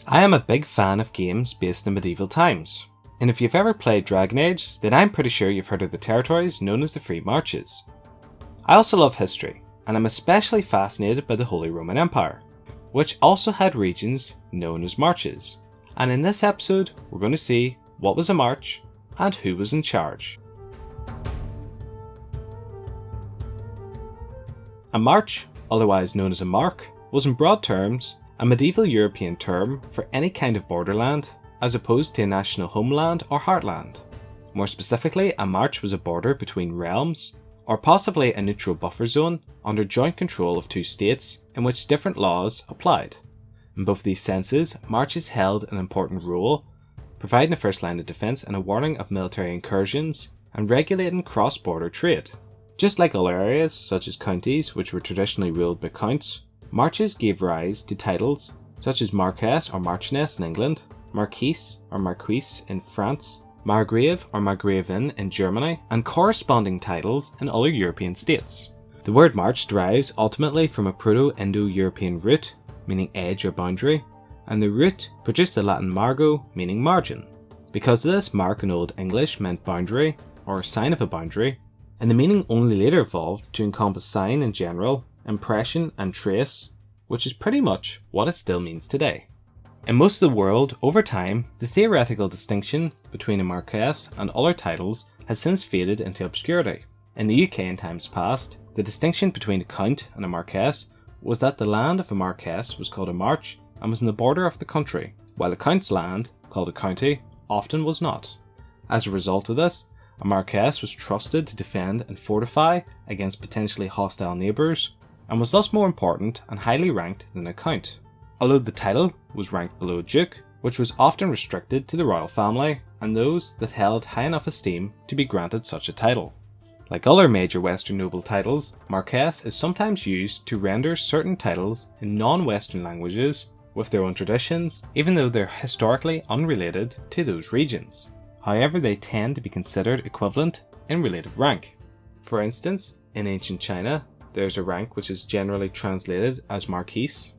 I am a big fan of games based in medieval times, and if you've ever played Dragon Age, then I'm pretty sure you've heard of the territories known as the Free Marches. I also love history, and I'm especially fascinated by the Holy Roman Empire, which also had regions known as marches. And in this episode, we're going to see what was a march and who was in charge. A march, otherwise known as a mark, was in broad terms a medieval European term for any kind of borderland, as opposed to a national homeland or heartland. More specifically, a march was a border between realms, or possibly a neutral buffer zone under joint control of two states in which different laws applied. In both these senses, marches held an important role, providing a first line of defence and a warning of military incursions, and regulating cross-border trade. Just like other areas, such as counties which were traditionally ruled by counts, marches gave rise to titles such as Marquess or Marchioness in England, Marquis or Marquise in France, Margrave or Margravin in Germany, and corresponding titles in other European states. The word march derives ultimately from a Proto-Indo-European root, meaning edge or boundary, and the root produced the Latin margo, meaning margin. Because of this, mark in Old English meant boundary, or sign of a boundary, and the meaning only later evolved to encompass sign in general, impression and trace, which is pretty much what it still means today. In most of the world, over time, the theoretical distinction between a marquess and other titles has since faded into obscurity. In the UK in times past, the distinction between a count and a marquess was that the land of a marquess was called a march and was in the border of the country, while a count's land, called a county, often was not. As a result of this, a marquess was trusted to defend and fortify against potentially hostile neighbours, and was thus more important and highly ranked than a count. Although the title was ranked below a duke, which was often restricted to the royal family and those that held high enough esteem to be granted such a title. Like other major Western noble titles, Marquess is sometimes used to render certain titles in non-Western languages with their own traditions, even though they're historically unrelated to those regions. However, they tend to be considered equivalent in relative rank. For instance, in ancient China, there's a rank which is generally translated as Marquis.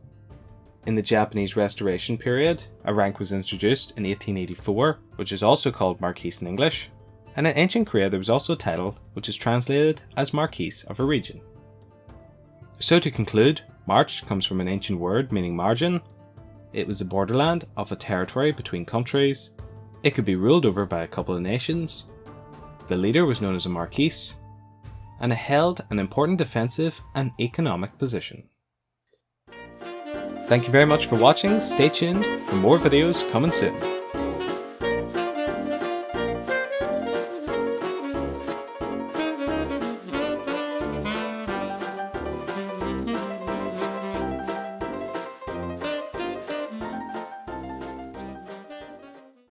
In the Japanese Restoration period, a rank was introduced in 1884, which is also called Marquis in English. And in ancient Korea there was also a title which is translated as Marquis of a region. So to conclude, march comes from an ancient word meaning margin. It was the borderland of a territory between countries. It could be ruled over by a couple of nations. The leader was known as a marquis, and it held an important defensive and economic position. Thank you very much for watching. Stay tuned for more videos coming soon.